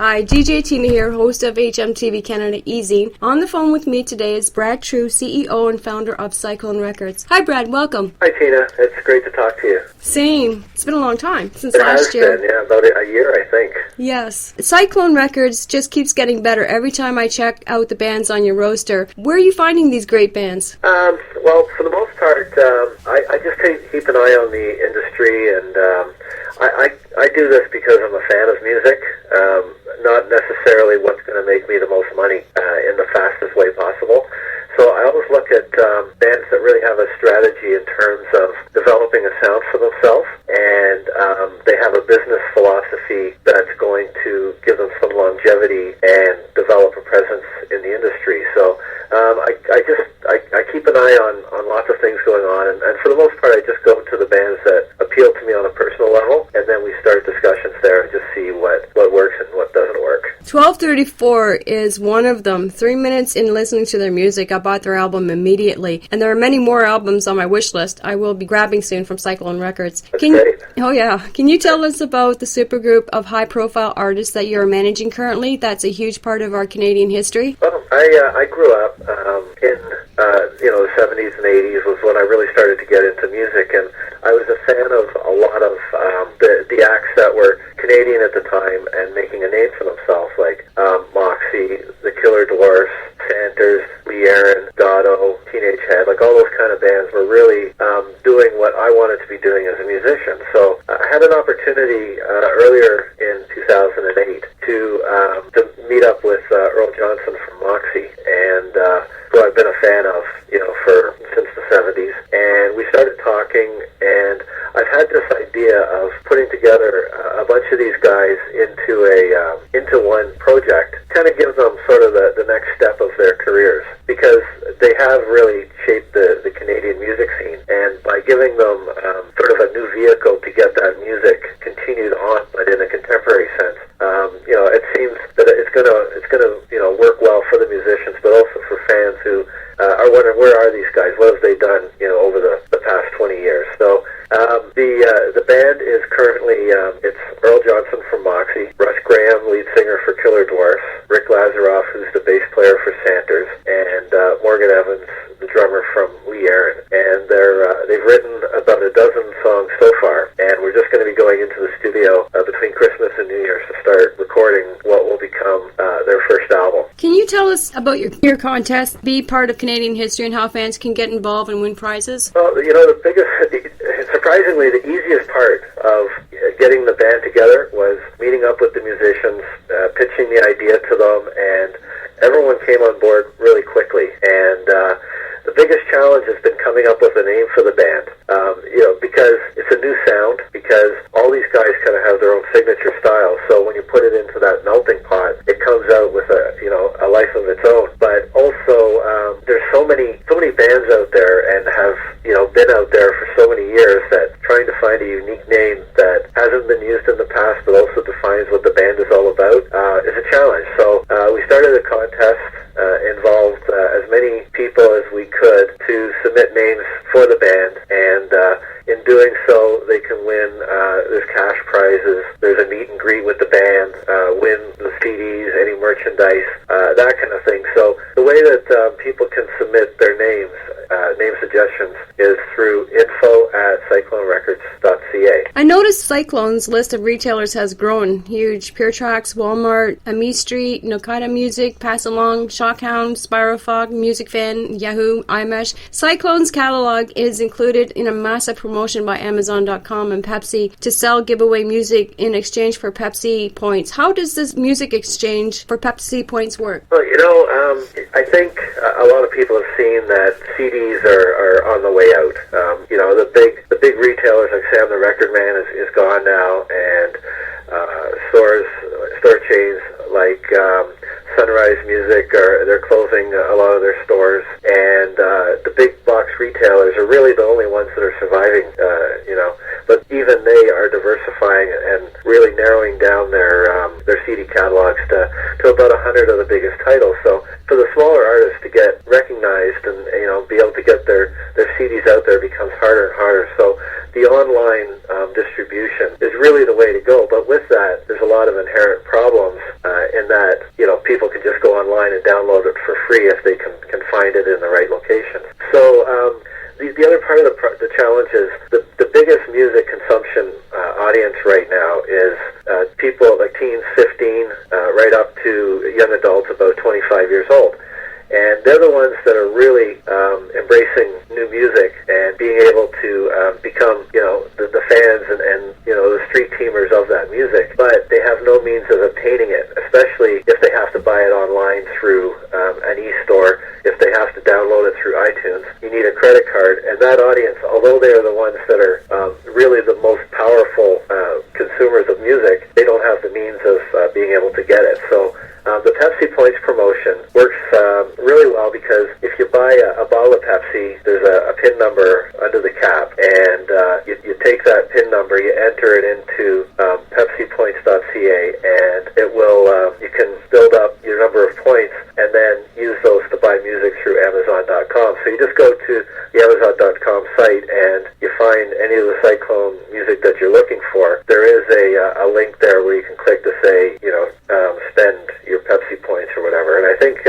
Hi, DJ Tina here, host of HMTV Canada Easy. On the phone with me today is Brad True, CEO and founder of Cyclone Records. Hi Brad, welcome. Hi Tina, it's great to talk to you. Same. It's been a long time, since it last year. It has been, yeah, about a year I think. Yes. Cyclone Records just keeps getting better every time I check out the bands on your roster. Where are you finding these great bands? Well, for the most part, I just keep an eye on the industry, and I do this because I'm a fan of music, not necessarily what's going to make me the most money in the fastest way possible. So I always look at bands that really have a strategy in terms of developing a sound for themselves, and they have a business philosophy that's going to give them some longevity and develop a presence in the industry. So I keep an eye on lots of things going on, and for the most part I just go to the bands that appeal to me on a personal level, and then we start discussions there and just see what works and what doesn't work. 1234 is one of them. 3 minutes in listening to their music, I bought their album immediately. And there are many more albums on my wish list I will be grabbing soon from Cyclone Records. That's great. Oh yeah. Can you tell us about the supergroup of high-profile artists that you're managing currently? That's a huge part of our Canadian history. Well, I grew up in the 70s and 80s was when I really started to get into music, and I was a fan of a lot of the acts that were Canadian at the time and making a name for themselves, like Moxie, the Killer Dwarfs, Santers, Lee Aaron, Gatto, Teenage Head, like all those kind of bands were really doing what I wanted to be doing as a musician. So I had an opportunity earlier in 2008 to meet up with Earl Johnson from Moxie, and who I've been a fan of, since the 70s. And we started talking, and I've had this idea of putting together a bunch of these guys into one project, kind of give them sort of the next step of their careers, because they have really shaped the Canadian music scene, and by giving them sort of a new vehicle to get that music continued on, but in a contemporary sense, it seems that it's gonna work well for the musicians, but also for fans who are wondering, where are these guys? What have they done, over the past 20 years? So the band is currently it's Earl Johnson from Moxie, Russ Graham, lead singer for Killer Dwarfs, Rick Lazaroff, who's the bass player for Santers, and Morgan Evans, the drummer from Lee Aaron. And they've written about a dozen songs so far, and we're just going to be going into the studio between Christmas and New Year's to start recording what will become their first album. Can you tell us about your contest, be part of Canadian history, and how fans can get involved and win prizes? Well, surprisingly, the easiest part of getting the band together was meeting up with the musicians, pitching the idea to them, and everyone came on board really quickly. And the biggest challenge has been coming up with a name for the band, because it's a new sound, because all these guys kind of have their own signature style. So when you put it into that melting pot, it comes out with a life of its own. But also, there's so many bands out there, and have been out there for so many years, that trying to find a unique name that hasn't been used in the past, but also defines what the band is all about, is a challenge. So we started a contest, involved as many people as we could to submit names for the band, and in doing so, they can win. There's cash prizes. There's a meet and greet with the band. Win the CDs, any merchandise, that kind of thing. So the way that people can submit their names, name suggestions, is through info@cyclonerecords.ca. I noticed Cyclone's list of retailers has grown huge. Pure Tracks, Walmart, Ami Street, Nokata Music, Pass Along, Shockhound, Spirofog, Music Fan, Yahoo, iMesh. Cyclone's catalog is included in a massive promotion by Amazon.com and Pepsi to sell giveaway music in exchange for Pepsi points. How does this music exchange for Pepsi points work? Well, I think a lot of people have seen that CDs are on the way out. The big retailers like Sam the Record Man is gone now, and store chains like Sunrise Music they're closing a lot of their stores, and the big box retailers are really the only ones that are surviving. But even they are diversifying and really narrowing down their CD catalogs to about 100 of the biggest titles. So for the smaller artists to get recognized and be able to get their CDs out there becomes harder and harder. So the online distribution is really the way to go. But with that, there's a lot of inherent problems free if they can find it in the right location. So the other part of the challenge is the biggest music consumption audience right now is people like teens, 15, right up to young adults about 25 years old. And they're the ones that are really embracing new music and being able to become, the fans and the street teamers of that music. But they have no means of obtaining it, especially if they have to buy it online through an e-store, if they have to download it through iTunes. You need a credit card. And that audience, although they are the ones that are really the most powerful consumers of music, they don't have the means of being able to get it. So the Pepsi Points promotion works really well because if you buy a bottle of Pepsi, there's a PIN number under the cap, and you take that PIN number, you enter it into PepsiPoints.ca, and it will you can build up your number of points and then use those to buy music through Amazon.com. So you just go to the Amazon.com site and you find any of the Cyclone music that you're looking for. There is a link there where you can click to say, spend your Pepsi points or whatever. And I think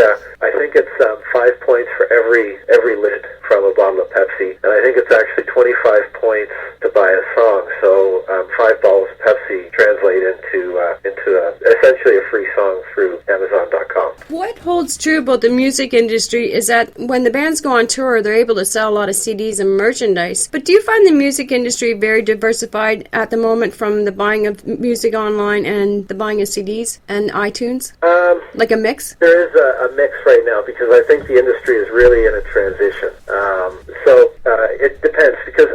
it's 5 points for every lid from a bottle of Pepsi, and I think it's actually 25 points to buy a song. So 5 bottles of Pepsi translate into essentially a free song through Amazon.com. What holds true about the music industry is that when the bands go on tour, they're able to sell a lot of CDs and merchandise. But do you find the music industry very diversified at the moment, from the buying of music online and the buying of CDs and iTunes? Like a mix? There is a mix right now because I think the industry is really in a transition. So it depends because,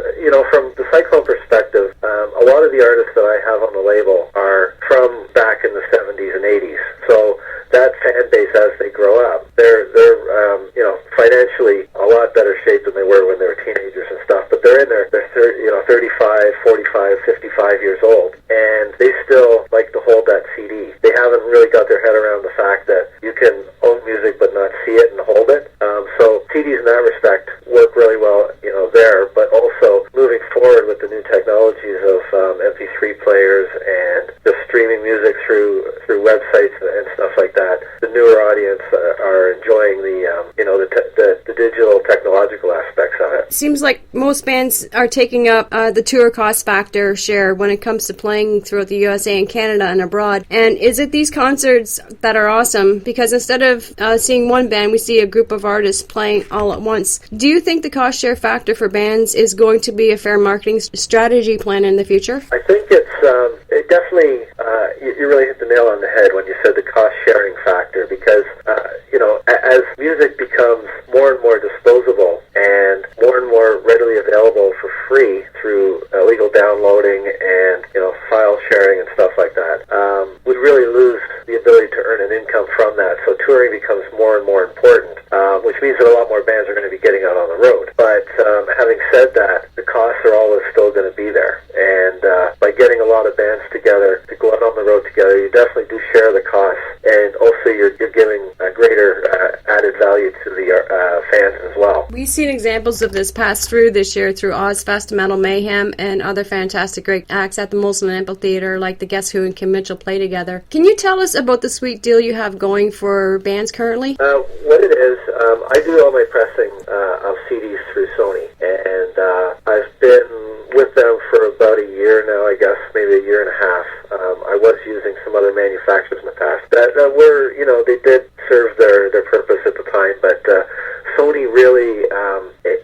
from the Cyclone perspective, a lot of the artists that I have on the label are from back in the 70s and 80s. So that fan base, as they grow up, they're financially a lot better shape than they were when they were teenagers and stuff. But they're in their 35, 45, 55 years old, and they still like to hold that CD. They haven't really got their head around the fact that you can own music but not see it and hold it. So CDs in that respect work really well, there. But also moving forward with the new technologies of MP3 players and just streaming music through websites and stuff like that, the newer audience are enjoying the digital technological aspects of it. Seems like most bands are taking up the tour cost factor share when it comes to playing throughout the USA and Canada and abroad. And is it these concerts that are awesome? Because instead of seeing one band, we see a group of artists playing all at once. Do you think the cost share factor for bands is going to be a fair marketing strategy plan in the future? I think it definitely, you really hit the nail on the head when you said the cost sharing factor, because, as music becomes more and more disposable and more readily available for free through legal downloading and, file sharing and stuff like that, we really lose the ability to earn an income from that. So touring becomes more and more important, which means that a lot more bands are going to be getting out on the road. But having said that, the costs are always still going to be there. And by getting a lot of bands together to go out on the road together, you definitely do share the costs. And also you're giving a greater added value to the fans as well. We've seen examples of this pass through this year through Ozfest, Metal Mayhem, and other fantastic great acts at the Molson Amphitheater, like the Guess Who and Kim Mitchell play together. Can you tell us about the sweet deal you have going for bands currently? What it is, I do all my pressing of CDs through Sony, and I've been with them for about a year now, I guess, maybe a year and a half. I was using some other manufacturers in the past that were, they did serve their purpose at the time, but Sony really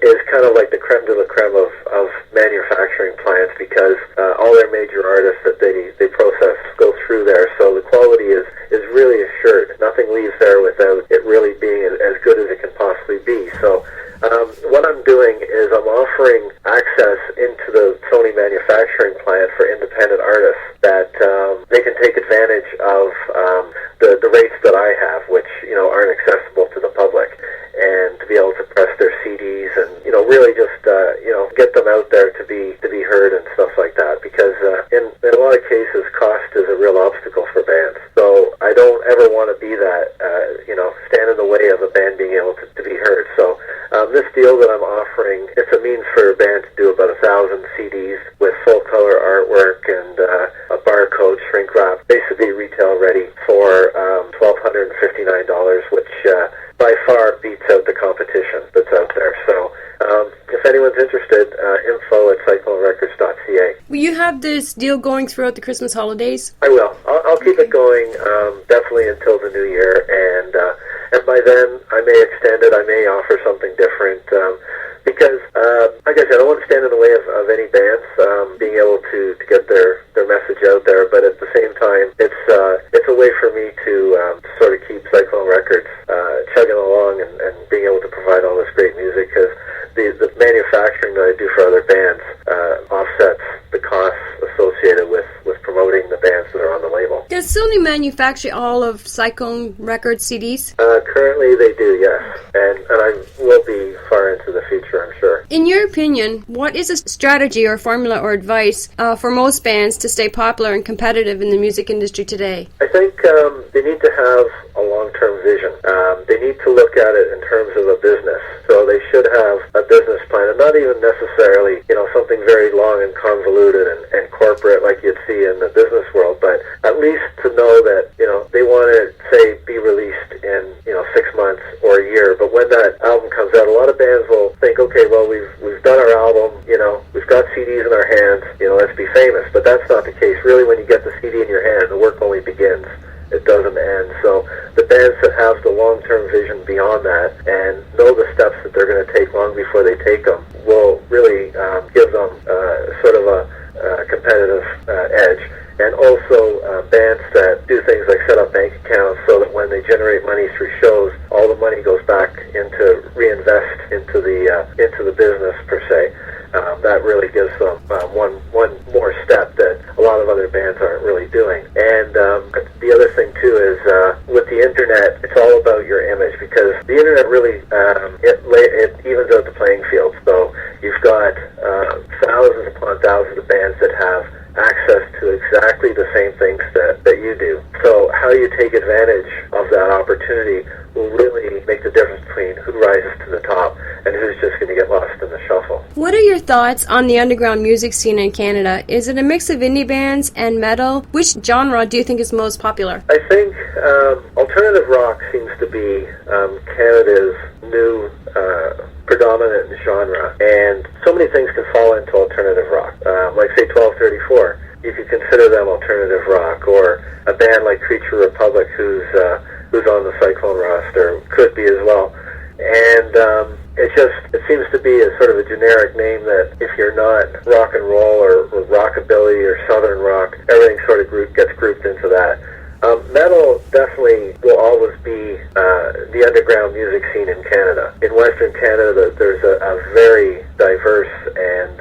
is kind of like the creme de la creme of manufacturing plants, because all their major artists that they process go through there, so the quality is really assured. Nothing leaves there without it really being as good as it can possibly be. So what I'm doing is I'm offering access into the Sony manufacturing plant for independent artists that they can take advantage of the rates that I have, which aren't accessible to the public, and to be able to press their CDs and really just get them out there to be heard and stuff like that. Because in a lot of cases, cost is a real obstacle for bands. So I don't ever want to be that stand in the way of a band being able to be heard. So this deal that I'm offering, it's a means for a band to do about 1,000 CDs with full color artwork and a barcode shrink wrap, basically retail ready for $1,259, which by far have this deal going throughout the Christmas holidays? I will. I'll keep it going definitely until the new year, and by then I may extend it. I may offer something different because, like I said, I don't want to stand in the way of any bands being able to get their message out there. But at the same time, it's a way for me to sort of keep Cyclone Records chugging along and being able to provide all this great music, because the manufacturing that I do for other bands offsets the costs associated with promoting the bands that are on the label. Does Sony manufacture all of Cyclone Records CDs? Currently they do, yes. And I will be far into the future, I'm sure. In your opinion, what is a strategy or formula or advice for most bands to stay popular and competitive in the music industry today? I think they need to have a long-term vision. They need to look at it in terms of a business. So they should have a business plan, and not even necessarily, something very long and convoluted and corporate like you'd see in the business world, but at least to know that, they want to, say, be released in, 6 months or a year. But when that album comes out, a lot of bands will think, okay, well, we've done our album, we've got CDs in our hands, let's be famous. But that's not the case. Really, when you get the CD in your hand, the work only begins. It doesn't end. So the bands that have the long-term vision beyond that and know the steps that they're going to take long before they take them will really give them sort of a competitive edge. And also bands that do things like set up bank accounts so that when they generate money through shows, all the money goes back into reinvest into the business per se. That really gives them one more step that a lot of other bands aren't really doing. And the other thing too is with the internet, it's all about your image, because the internet really it evens out the playing field. So you've got thousands upon thousands of bands that have access to exactly the same things that you do. So how you take advantage of that opportunity will really make the difference between who rises to the top and who's just going to get lost in the shuffle. What are your thoughts on the underground music scene in Canada? Is it a mix of indie bands and metal? Which genre do you think is most popular? I think alternative rock seems to be Canada's new predominant genre, and so many things can fall into alternative rock. Like say 1234, you could consider them alternative rock, or a band like Creature Republic, who's on the Cyclone roster, could be as well. And it seems to be a sort of a generic name that if you're not rock and roll or rockabilly or southern rock, everything sort of gets grouped into that. Metal definitely will always be the underground music scene in Canada. In Western Canada, there's a very diverse and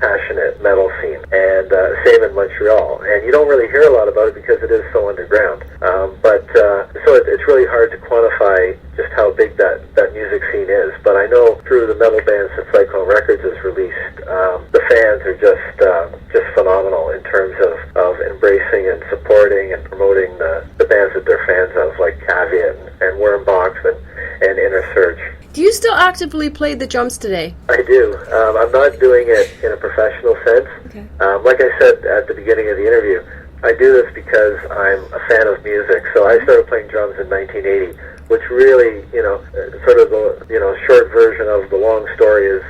passionate metal scene, and same in Montreal. And you don't really hear a lot about it because it is so underground. So it's really hard to quantify just how big that music scene is. But I know through the metal bands that Cyclone Records has released, the fans are just phenomenal in terms of embracing and supporting and promoting the bands that they're fans of, like Caveat and Wormbox and Inner Surge. Do you still actively play the drums today? I do. I'm not doing it in a professional sense. Okay. Like I said at the beginning of the interview, I do this because I'm a fan of music. So I started playing drums in 1980, which really, sort of the, short version of the long story is,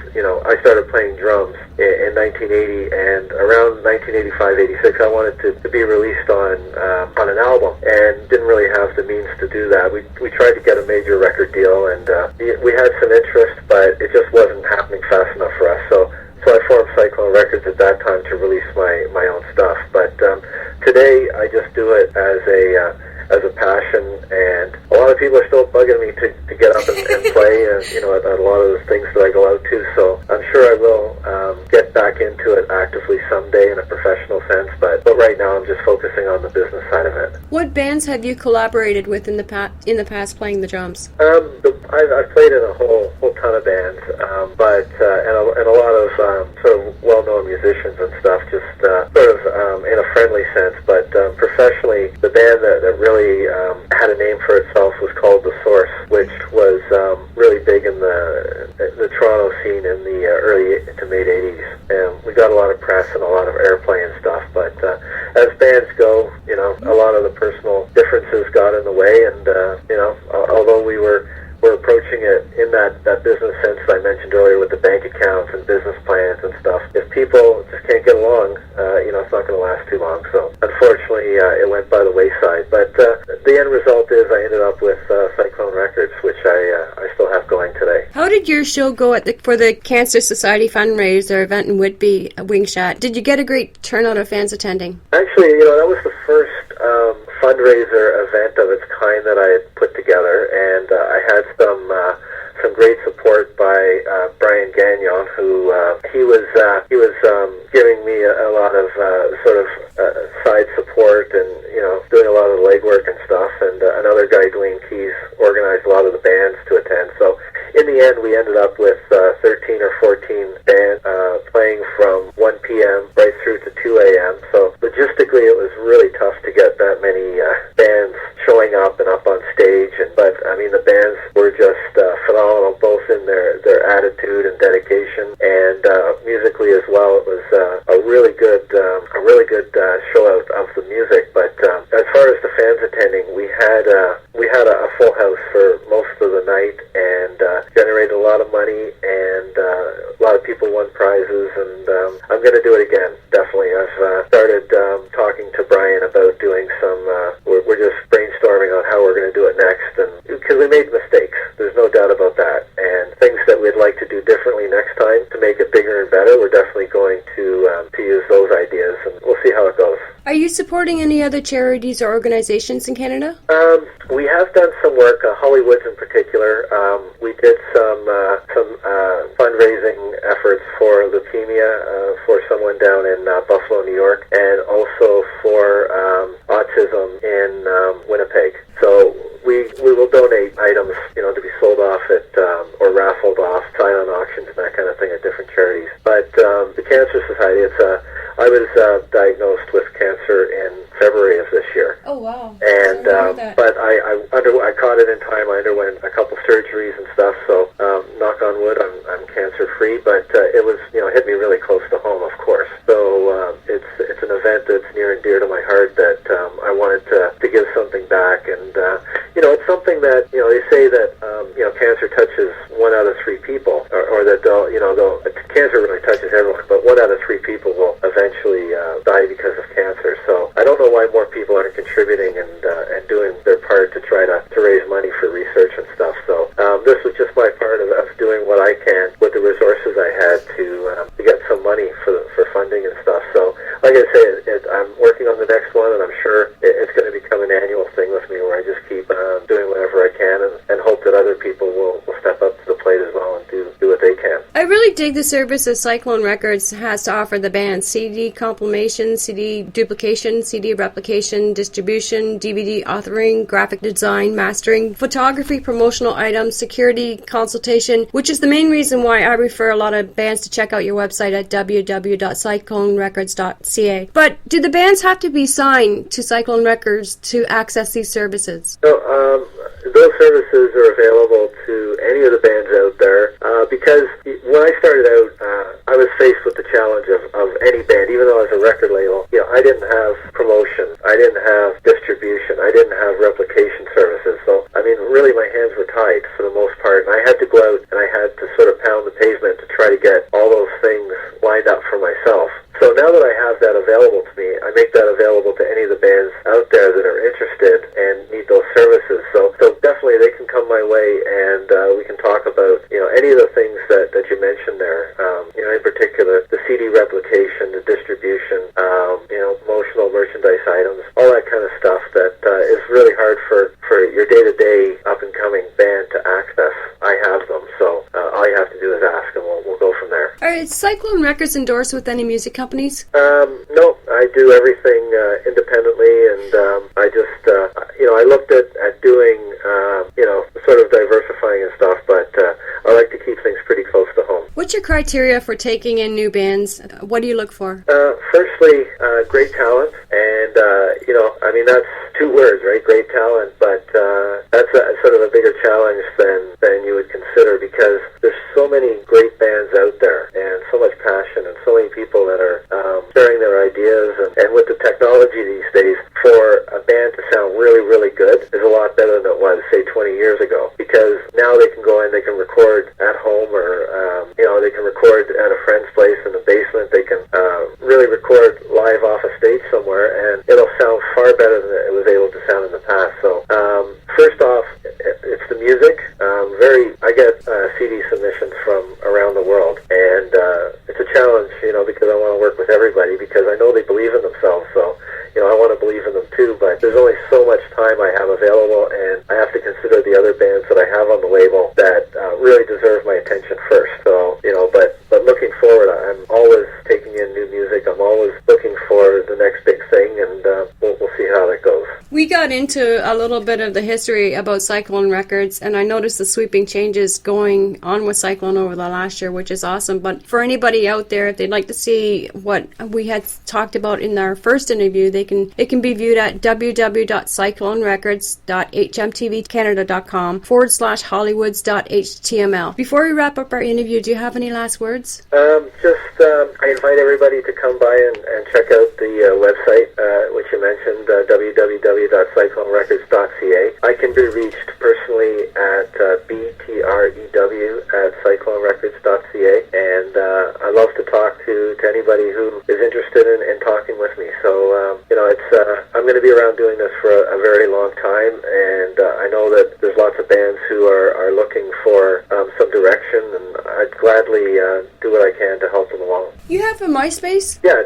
I started playing drums in 1980, and around 1985-86, I wanted to be released on an album, and didn't really have the means to do that. We tried to get a major record deal, and we had some interest, but it just wasn't happening fast enough for us. So I formed Cyclone Records at that time to release my own stuff. But today, I just do it as a passion, and a lot of people are still bugging me to get up and play, at a lot of the things that I go out to. So I'm sure I will get back into it actively someday in a professional sense. But right now, I'm just focusing on the business side of it. What bands have you collaborated with in the past playing the drums? I've played in a whole ton of bands, and a lot of sort of well-known musicians and stuff, just sort of in a friendly sense. But professionally, the band that really had a name for itself was called The Source, which was really big in the Toronto scene in the early to mid 80s. And we got a lot of press and a lot of airplay and stuff. But as bands go, a lot of the personal differences got in the way, and although we were we're approaching it in that business sense I mentioned earlier with the bank accounts and business plans and stuff. If people just can't get along, it's not going to last too long. So unfortunately, it went by the wayside. But the end result is I ended up with Cyclone Records, which I still have going today. How did your show go for the Cancer Society fundraiser event in Whitby, Wingshot? Did you get a great turnout of fans attending? Actually, that was the first fundraiser event of its kind that I had put together, and I had some great support by Brian Gagnon, who he was giving me a lot of side support and doing a lot of the legwork and stuff. And another guy, Dwayne Keys, organized a lot of the bands to attend. So in the end, we ended up with 13 or 14 bands playing from 1 p.m. right through to 2 a.m. So logistically, it was really tough to get that many bands showing up and up on stage. But I mean, the bands were just phenomenal, both in their attitude and dedication, and musically as well. It was a really good show of the music. But as far as the fans attending, we had a full house for most of the night, and generated a lot of money, and a lot of people won prizes. And I'm going to do it again, definitely. I've started talking to Brian about doing some. We're just brainstorming on how we're going to do it next, and because we made mistakes, there's no doubt about that, and things that we'd like to do differently next time to make it bigger and better. We're definitely going to use those ideas, and we'll see how it goes. Are you supporting any other charities or organizations in Canada? We have done some work, Hollywoods in particular. We did some fundraising efforts for leukemia for someone down in Buffalo, New York, and also for autism in Winnipeg. So we will donate items, to be sold off at or raffled off, silent auctions and that kind of thing at different charities. But the Cancer Society, I was diagnosed with cancer in February of this year. Oh wow! And but I caught it in time. I underwent a couple surgeries and stuff. So knock on wood, I'm cancer free. But it was hit me really close to home, of course. So it's an event that's near and dear to my heart that I wanted to give something back. And it's something that they say that cancer touches 1 out of 3 people, or that cancer really touches everyone, but 1 out of 3 people will eventually die because of cancer. So I don't know why more people aren't contributing and doing their part to try to raise money for research and stuff. So this was just my part of doing what I can with the resources I had to get some money for funding and stuff. So like I say, I'm working on the next one, and I'm sure it's going to become an annual thing with me, where I just keep doing whatever I can and hope that other people will step up to the plate as well and do what they can. I really dig the services Cyclone Records has to offer the band: CD compilation, CD duplication, CD replication, distribution, DVD authoring, graphic design, mastering, photography, promotional items, security, consultation, which is the main reason why I refer a lot of bands to check out your website at www.cyclonerecords.ca. But do the bands have to be signed to Cyclone Records to access these services? No, those services are available to any of the bands out there, because when I started out, I was faced with the challenge of any band. Even though I was a record label, I didn't have promotion, I didn't have distribution, I didn't have replication services. So I mean, really, my hands were tied for the most part, and I had to go out and I had to sort of pound the pavement to try to get all those things lined up for myself. So now that I have that available to me, I make that available to any of the bands out there that are interested and need those services. So definitely they can come my way, and we can talk about any of the things that you mentioned there. In particular, the CD replication, the distribution, promotional merchandise items, all that kind of stuff that is really hard for your day-to-day up-and-coming band to access. I have them, so all you have to do is ask, and we'll go from there. Are Cyclone Records endorsed with any music companies? No, I do everything independently, and I just, I looked at doing, sort of diversifying and stuff, but I like to keep things pretty close to home. What's your criteria for taking in new bands? What do you look for? Firstly, great talent, and, that's 2 words, right? Great talent, but that's sort of a bigger challenge than you would consider, because there's so many great bands out there, and so much passion, and so many people that are sharing their ideas, and with the technology these days, for a band to sound really, really good is a lot better than it was, say, 20 years ago, because now available, and I have to consider the other bands that I have on the label that really deserve my attention first. So, but looking forward, I'm always taking in new music. I'm always looking for the next big thing, and we'll see how that goes. We got into a little bit of the history about Cyclone Records, and I noticed the sweeping changes going on with Cyclone over the last year, which is awesome. But for anybody out there, if they'd like to see what we had talked about in our first interview, it can be viewed at www.cyclonerecords.hmtv.canada.com/hollywoods.html. Before we wrap up our interview, do you have any last words? I invite everybody to come by and check out the website, which you mentioned, www.cyclonerecords.ca. I can be reached personally at btrew@cyclonerecords.ca, and I love to talk to anybody who is interested in talking with me. So, I'm going to be around doing this for a very long time, and I know that there's lots of bands who are looking for some direction, and I'd gladly do what I can to help them along. You have a MySpace? Yeah,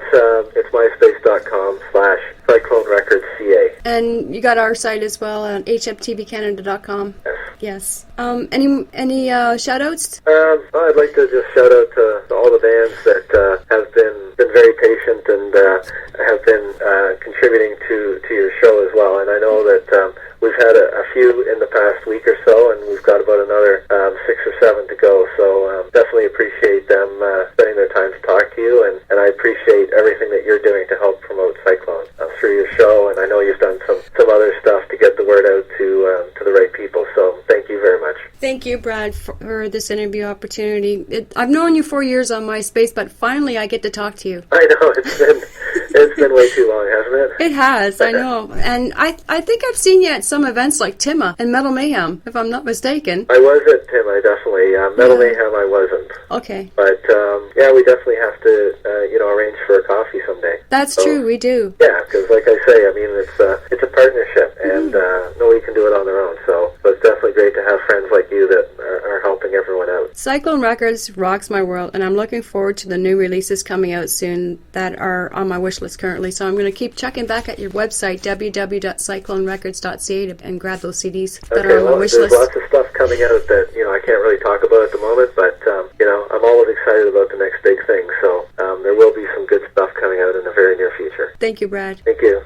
it's myspace.com/CycloneRecordsCA. And you got our site as well at hmtvcanada.com. Yes. Any shout-outs? I'd like to just shout out to all the bands that have been very patient and have been contributing to your show as well. And I know that we've had a few in the past week or so, and we've got about another 6 or 7 to go. So definitely appreciate them spending their time to talk to you, and I appreciate everything that you're doing to help promote Cyclone through your show. And I know you've done some other stuff to get the word out to the right people. So thank you very much. Thank you, Brad, for this interview opportunity. I've known you 4 years on MySpace, but finally I get to talk to you. I know, it's been way too long, hasn't it? It has, I know. And I think I've seen you at some events like Timma and Metal Mayhem, if I'm not mistaken. I was at Timma, definitely. Metal Mayhem I wasn't. Okay. But, we definitely have to, arrange for a coffee someday. That's true, we do. Yeah, because like I say, it's a partnership, and nobody can do it on their own. So it's definitely great to have friends like you that are helping everyone out. Cyclone Records rocks my world, and I'm looking forward to the new releases coming out soon that are on my wish list currently. So I'm going to keep checking back at your website, www.cyclonerecords.ca, and grab those CDs that are on my wish list. There's lots of stuff coming out that I can't really talk about at the moment, but I'm always excited about the next big thing. So there will be some good stuff coming out in the very near future. Thank you, Brad. Thank you.